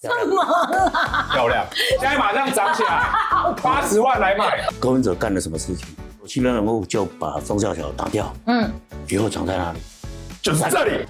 這麼漂亮，現在馬上漲起來，80萬來買。柯文哲幹了什麼事情？西邊人物就把忠孝橋打掉，以後藏在哪裡？就是這裡。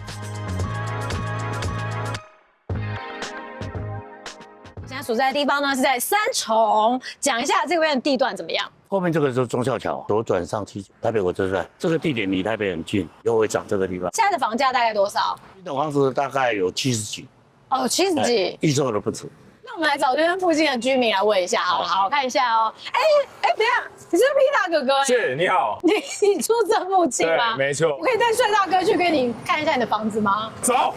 現在所在的地方呢是在三重，講一下這邊的地段怎麼樣？後面這個就是忠孝橋，左轉上去台北火車站，這個地點離台北很近，又會漲這個地方。現在的房價大概多少？新的房子大概有70幾。哦，70幾，預售的不止。那我們來找這邊附近的居民來問一下，好了，好，看一下哦。哎，等一下，你是皮塔哥哥？是，你好。你住這附近嗎？对，没錯。我可以带帥大哥去給你看一下你的房子嗎？走。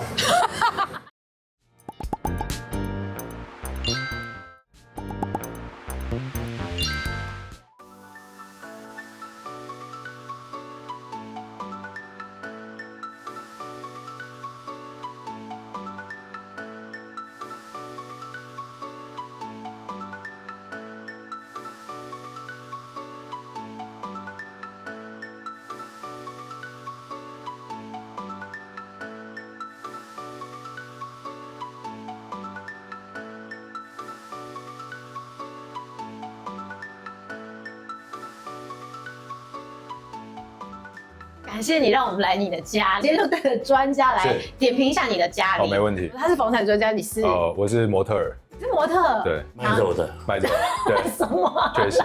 感謝你讓我們來你的家，今天就对着專家來點評一下你的家裡。好，沒問題。他是房產專家，你是？我是模特兒。你是模特？對，賣肉的，賣肉。對，什麼？確實。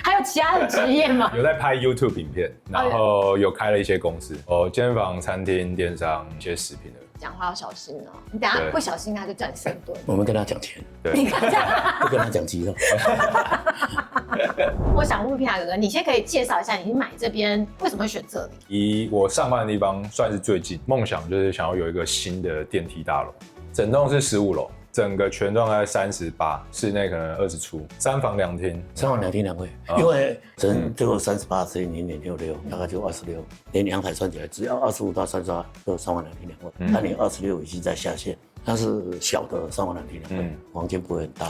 還有其他的職業嗎？有在拍 YouTube 影片，然後有開了一些公司，健身房、餐廳、電商一些食品的。講話要小心哦，你等下不小心他就叫你深蹲。我們跟他講錢，對，你看這樣，不跟他講肌肉。我想問皮塔哥哥，你先可以介紹一下你買這邊為什麼會選這裡？離我上班的地方算是最近，夢想就是想要有一個新的電梯大樓，整棟是15樓。整個全幢在38，室內可能20出，3房2廳，3房2廳2衛，因為最後38乘以0.66，大概就26，連陽台算起來只要25到38，就3房2廳2衛。那你26已經在下限，但是小的3房2廳2衛，房間不會很大。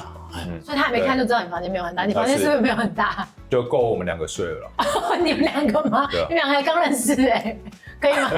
所以他還沒看就知道你房間沒有很大，你房間是不是沒有很大？就夠我們2個睡了啦。你們2個嗎？你們2個還剛認識哎。可以嗎？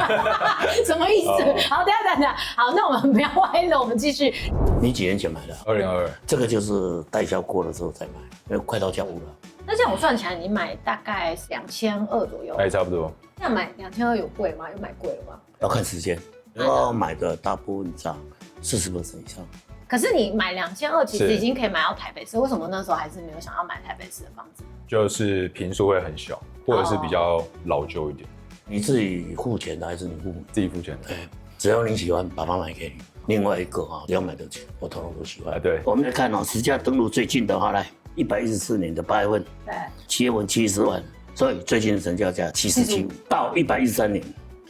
什麼意思？好，等一下。好，那我們不要歪了，我們繼續。你幾年前買的？2022。這個就是代銷過了之後再買，因為快到交屋了。那這樣我算起來，你買大概2200左右。差不多。這樣買2200有貴嗎？有買貴了嗎？要看時間，要買的大部分漲40%以上。可是你買2200，其實已經可以買到台北市，為什麼那時候還是沒有想要買台北市的房子？就是坪數會很小，或者是比較老舊一點。你自己付錢的還是你父母？自己付錢的。對，只要你喜歡，爸爸買給你。另外一個只要買得起，我通通都喜歡。對，我們來看實價登錄最近的話，來114年的8月份，對，7月份70萬，所以最近的成交價77到113年，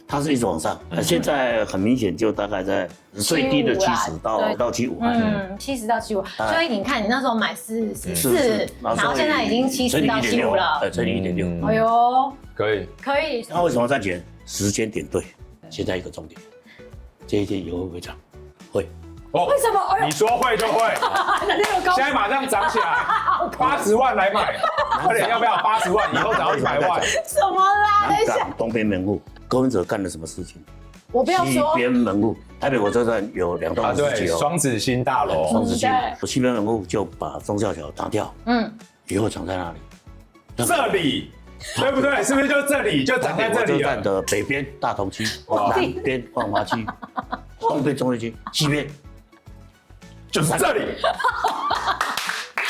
它是一直往上。現在很明顯就大概在最低的70到75。70到75。所以你看，你那時候買44，然後現在已經70到75了，乘以1.6。哎呦。可以。那為什麼賺錢？時間點對。現在一個重點，這一天以後會不會漲？會。為什麼？你說會就會。現在馬上漲起來，80萬來買。快點，要不要80萬？以後漲到100萬。什麼啦？南港東邊門戶，柯文哲幹了什麼事情？我不要說。西邊門戶，台北火車站有2棟對，雙子星大樓。雙子星。西邊門戶就把忠孝橋打掉。以後漲在哪裡？這裡。對不對？是不是就這裡就長在這裡了？火車站的北邊大同區，南邊萬華區，東邊中壢區，西邊就是這裡。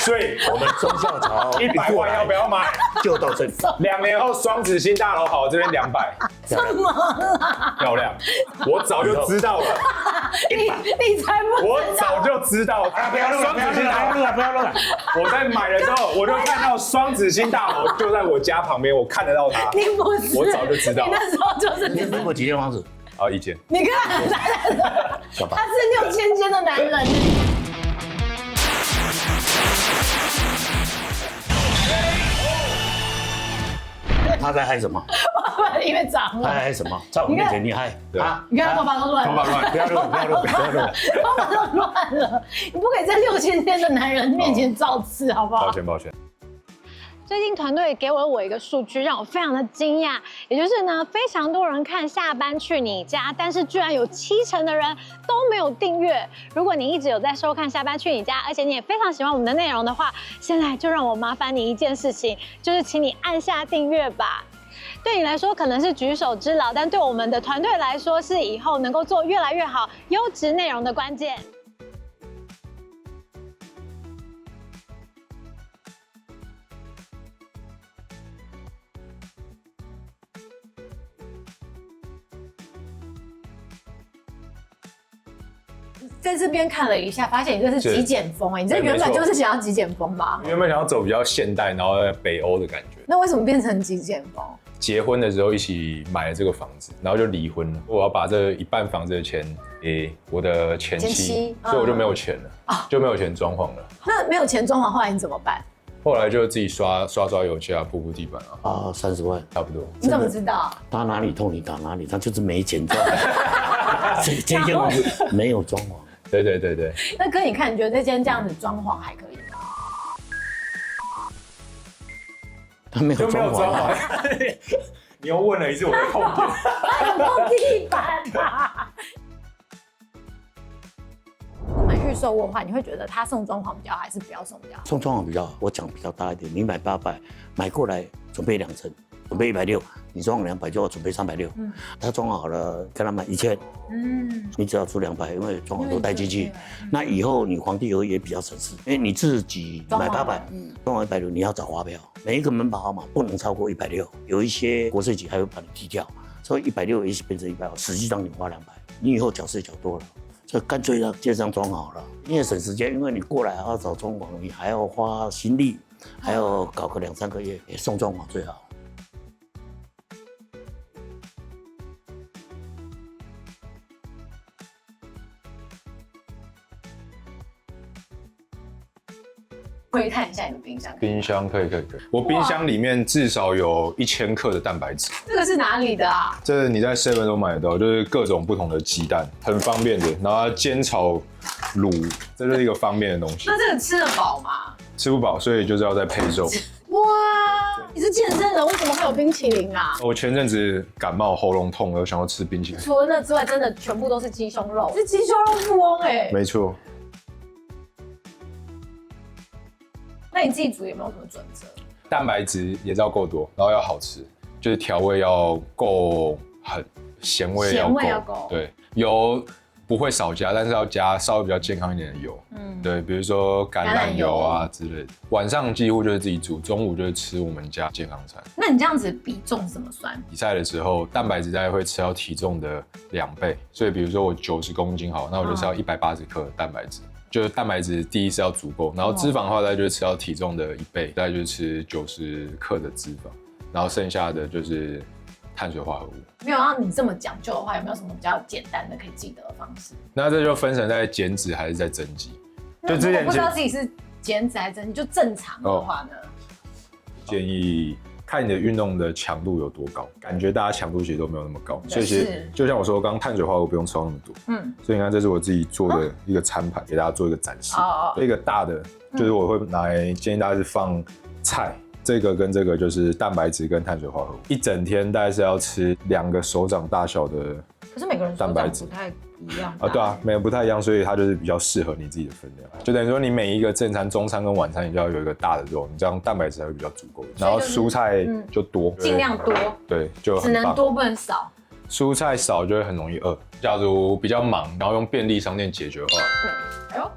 所以我們忠孝橋100萬要不要買？就到這裡。2年後雙子星大樓好，這邊200。什麼啦？漂亮！我早就知道了。你才不知道！我早就知道。不要乱，不要乱！我在買的时候，我就看到双子星大楼就在我家旁邊，我看得到它。你不是？我早就知道。你那时候就是。你买過幾間房子？1間。你看，他是6000間的男人。他在嗨什麼？因為漲了。他在嗨什麼？在我面前你嗨啊！你看他頭髮都亂了。頭髮亂，不要亂。頭髮都亂了，你不可以在6000天的男人面前造次，好不好？抱歉。最近團隊給我一個數據，讓我非常的驚訝，也就是呢，非常多人看下班去你家，但是居然有70%的人都沒有訂閱。如果你一直有在收看下班去你家，而且你也非常喜歡我們的內容的話，現在就讓我麻煩你一件事情，就是請你按下訂閱吧。對你來說可能是舉手之勞，但對我們的團隊來說，是以後能夠做越來越好、優質內容的關鍵。在這邊看了一下，發現你這是極簡風你這原本就是想要極簡風吧？原本想要走比較現代，然後北歐的感覺。那為什麼變成極簡風？結婚的時候一起買了這個房子，然後就離婚了。我要把這一半房子的錢給我的前妻，所以我就沒有錢了，就沒有錢裝潢了。那沒有錢裝潢，後來你怎麼辦？後來就自己刷油漆啊，鋪地板啊。30萬差不多。你怎麼知道？他哪裡痛你打哪裡，他就是沒錢裝。这间房子沒有裝潢。对。那哥，你看，你覺得這間這樣子裝潢還可以嗎？他沒有裝潢。你又問了一次我的痛點。有鋪地板啊！買預售屋的話，你會覺得他送裝潢比較好，還是不要送比較好？送裝潢比較好，我講比較大一點，你買800，買過來準備2成，準備160，你裝潢200就要準備360。他裝好了，跟他買1000，你只要出200，因為裝潢都帶進去。那以後你房地合一也比較省事，因為你自己買800，裝潢160，你要找發票，每一個門牌號碼不能超過160，有一些國稅局還會把你踢掉，所以160也許變成150，實際上你花200，你以後繳稅繳多了。所以乾脆讓建商裝好了，你也省時間，因為你過來還要找裝潢，你還要花心力，還要搞個2、3個月，也送裝潢最好。窺探一下你的冰箱。冰箱可以。我冰箱裡面至少有1000克的蛋白質。這個是哪裡的啊？這你在 7 都買得到，就是各種不同的雞蛋，很方便的。然後煎炒滷，這就是一個方便的東西。那這個吃得飽嗎？吃不飽，所以就是要再配肉。哇，你是健身人，為什麼会有冰淇淋啊？我前陣子感冒喉嚨痛，我想要吃冰淇淋。除了那之外，真的全部都是雞胸肉，是雞胸肉富翁没錯。那你自己煮有沒有什麼準則？蛋白質也是要夠多，然後要好吃，就是調味要夠狠，鹹味要夠。對，油不會少加，但是要加稍微比較健康一點的油。對，比如說橄欖油啊之類的。晚上幾乎就是自己煮，中午就是吃我們家健康餐。那你這樣子比重怎麼算？比賽的時候，蛋白質大概會吃到體重的2倍，所以比如說我90公斤好，那我就吃到180克的蛋白質。就是蛋白質第一是要足夠，然後脂肪的話大概就是吃到體重的1倍，大概就是吃90克的脂肪，然後剩下的就是碳水化合物。沒有讓你這麼講究的話，有沒有什麼比較簡單的可以記得的方式？那這就分成在減脂還是在增肌。就之前我不知道自己是減脂還是增肌，就正常的話呢？建議看你的運動的強度有多高，感覺大家強度其實都沒有那麼高，所以其實就像我說，刚剛碳水化合物不用吃到那麼多，所以你看，這是我自己做的一個餐盤，給大家做一個展示。一個大的就是我會拿來建議大家是放菜，這個跟這個就是蛋白質跟碳水化合物，一整天大概是要吃2個手掌大小的，可是每個人蛋白質不太一樣啊，對啊，每個不太一樣，所以它就是比較適合你自己的分量。就等於說，你每一個正餐、中餐跟晚餐，你就要有一個大的肉，你這樣蛋白質才會比較足夠。然後蔬菜就多，盡量多，對，就只能多不能少。蔬菜少就會很容易餓。假如比較忙，然後用便利商店解決的話，哎呦，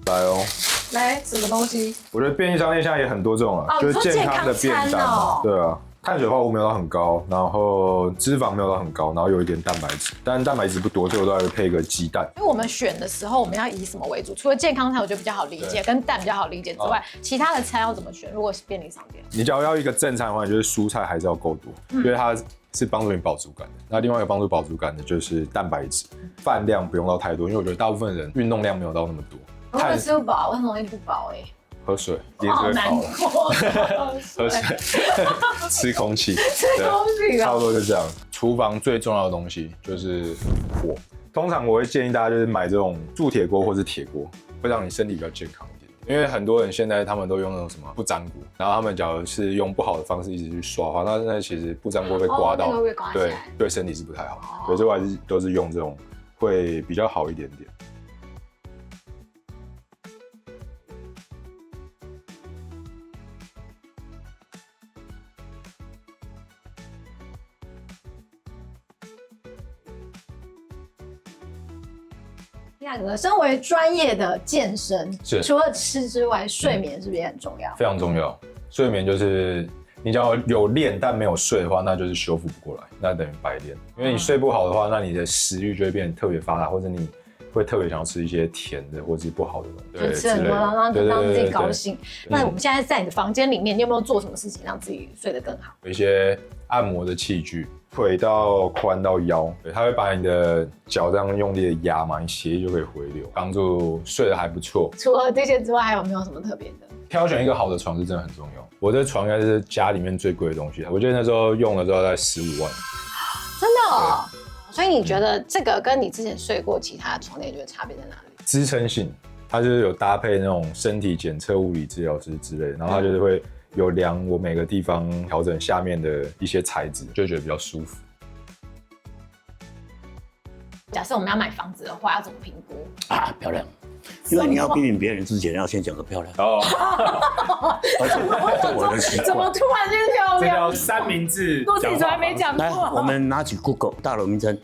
來哦，來什麼東西？我覺得便利商店現在也很多這種啊，就是健康的便當嘛，對啊。碳水化合物沒有到很高，然後脂肪沒有到很高，然後有一點蛋白質，但蛋白質不多，所以我都還會配一個雞蛋。因為我們選的時候，我們要以什麼為主？除了健康餐，我覺得比較好理解，跟蛋比較好理解之外，其他的餐要怎麼選？如果是便利商店，你只要一個正餐的話，就是蔬菜還是要夠多，因為它是幫助你飽足感的。那另外一個幫助飽足感的就是蛋白質，飯量不用到太多，因為我覺得大部分人運動量沒有到那麼多。我會吃不飽，我很容易不飽哎。喝水，也是會飽了。喝水，吃空氣，吃空氣，差不多就這樣。廚房最重要的東西就是火。通常我會建議大家就是買這種鑄鐵鍋或是鐵鍋，會讓你身體比較健康一點。因為很多人現在他們都用那種什麼不粘鍋，然後他們假如是用不好的方式一直去刷的話，那其實不粘鍋被刮到，那個、會刮起來对身體是不太好。所以我還是都是用這種會比較好一點點。亚哥，身為專業的健身，除了吃之外，睡眠是不是也很重要？非常重要。睡眠就是你只要有練但沒有睡的話，那就是修復不過來，那等於白練。因為你睡不好的話，那你的食慾就會變得特別發達，或者你會特別想要吃一些甜的或者是不好的東西，就吃很多，讓自己高興。那我們現在在你的房間裡面，你有沒有做什麼事情讓自己睡得更好？有一些按摩的器具。腿到髖到腰，它會把你的腳這樣用力的壓嘛，你血液就可以回流，幫助睡得還不錯。除了這些之外，還有沒有什麼特別的？挑選一個好的床是真的很重要。我這床應該是家裡面最貴的東西，我記得那時候用了之後大概15萬。真的哦？所以你覺得這個跟你之前睡過其他的床墊，你覺得差別在哪裡？支撐性，它就是有搭配那種身體檢測物理治療師之類的，然後它就是會有量我每個地方調整下面的一些材質，就會覺得比較舒服。假設我們要買房子的話，要怎麼評估？啊，漂亮！因為你要批評別人之前，要先講個漂亮。哦，我的習慣。怎麼突然間漂亮？這叫三明治。都自己從來沒講過。來，我們拿起 Google 大樓名稱。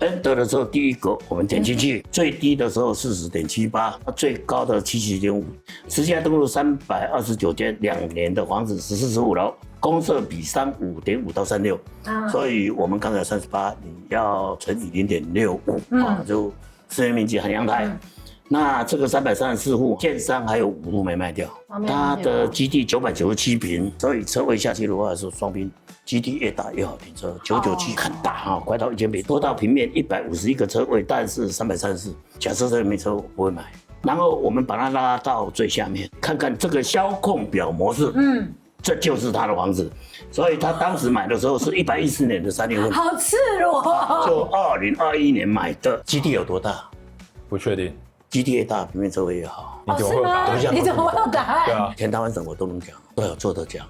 Enter 的時候，第一個我們點進去，最低的時候40.78，最高的77.5。實際登錄329間，2年的房子，14、15樓，公設比35.5到36，所以我們剛才38，你要乘以0.65，啊，就室內面積含陽台。那這個334戶，建商還有5戶沒賣掉，它的基地997坪，所以車位下去的話是雙拼。基地越大越好停車，997很大哈，快到1000坪，多到平面151個車位，但是334。假設這裡沒車，我不會買。然後我們把它拉到最下面，看看這個銷控表模式，這就是他的房子。所以他當時買的時候是114年的3月份，好赤裸，就2021年買的。基地有多大？不確定。基地越大，平面車位越好。你怎么会有答案？你怎麼會有答案？對啊，全台灣省我都能講，都有做得講。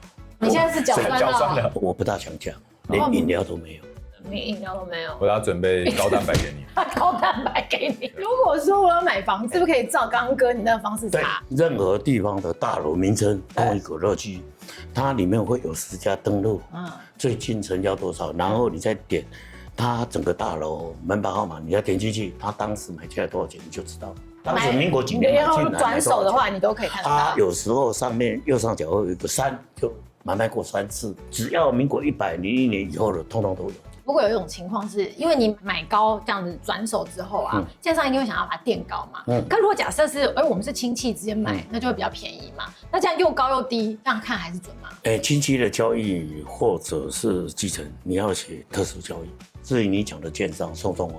你現在是腳酸的，我不大想講，連飲料都沒有，連飲料都沒有。我要準備高蛋白給你，高蛋白給你。如果說我要買房子，是不是可以照剛剛哥你那個方式查？任何地方的大樓名稱，同一個樂居，它裡面會有實價登錄，最近成交多少，然後你再點它整個大樓門牌號碼，你要點進去，它當時買下來多少錢，你就知道了。當時民國幾年買進來，轉手的話，你都可以看得到。它有時候上面右上角會有一個3，就買賣過3次，只要民國101年以後的，通通都有。如果有一種情況是，因為你買高這樣子轉手之後啊，建商一定會想要把它墊高嘛。可如果假設是，我們是親戚之間買，那就會比較便宜嘛。那這樣又高又低，這樣看還是準嗎？親戚的交易或者是繼承，你要寫特殊交易。至於你講的建商送裝潢，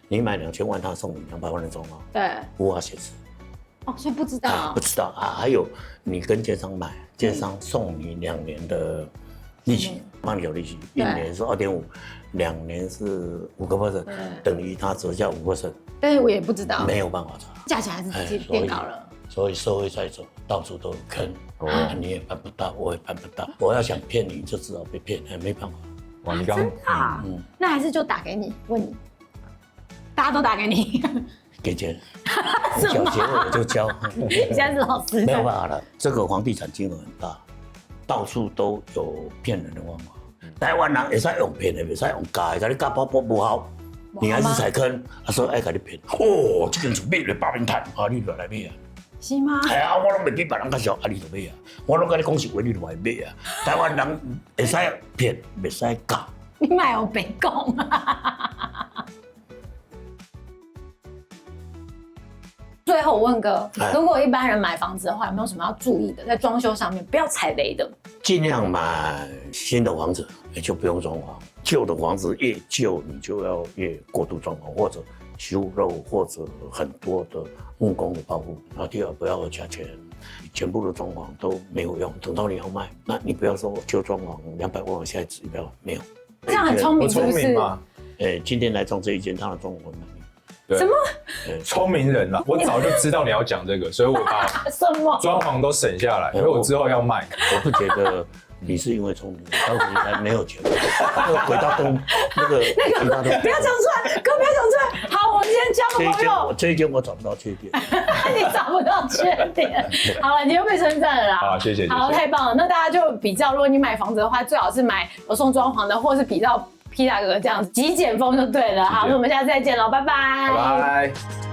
你買2000萬，他送你200萬的裝潢，對，無法寫字。哦，所以不知道，不知道啊。還有你跟建商買，建商送你2年的利息，帮你有利息，1年是2.5%，2年是5%，等於它折價5%。但是我也不知道，沒有辦法查，價錢還是直接變高了。所以社會在走，到處都有坑，你也辦不到，我也辦不到。我要想騙你，就知道被騙，沒辦法。哇，你剛那還是就打給你問你，大家都打給你。給錢，小學我就教。現在是老師，沒有辦法了。這個房地產金額很大，到處都有騙人的方法。台灣人會使用騙的，會使用假的，給你假包包不好，你還是踩坑，所以愛給你騙。哦，這間厝買了800萬，啊，你就來買啊？是嗎？係啊，我攏袂比別人較俗，啊，你就買啊。我攏跟你講實話，你就來買啊。台灣人會使騙，袂使假。你買有白講啊？最後我問哥，如果一般人買房子的話，有沒有什麼要注意的？在裝修上面不要踩雷的。盡量買新的房子，也就不用裝潢。舊的房子越舊，你就要越過度裝潢，或者修肉，或者很多的木工的包覆。然後第二，不要加錢，全部的裝潢都沒有用。等到你要賣，那你不要說舊裝潢200萬，現在指標沒有。這樣很聰明，是不是？今天來裝這一間，他的裝潢很滿意。什麼？聰明人啦，我早就知道你要講這個，所以我把什麼裝潢都省下來，因為我之後要賣。我不覺得你是因為聰明，當時還沒有錢，那個鬼大東，那個其他的不要講出來，哥不要講出來。好，我们今天交個朋友。這一間我找不到缺點，你找不到缺點。好了，你又被稱讚了啦。好，謝謝。好，太棒了。那大家就比較，如果你買房子的話，最好是買有送裝潢的，或是比照 P 大哥這樣子極簡風就對了。好，那我們下次再見嘍，拜拜。拜拜。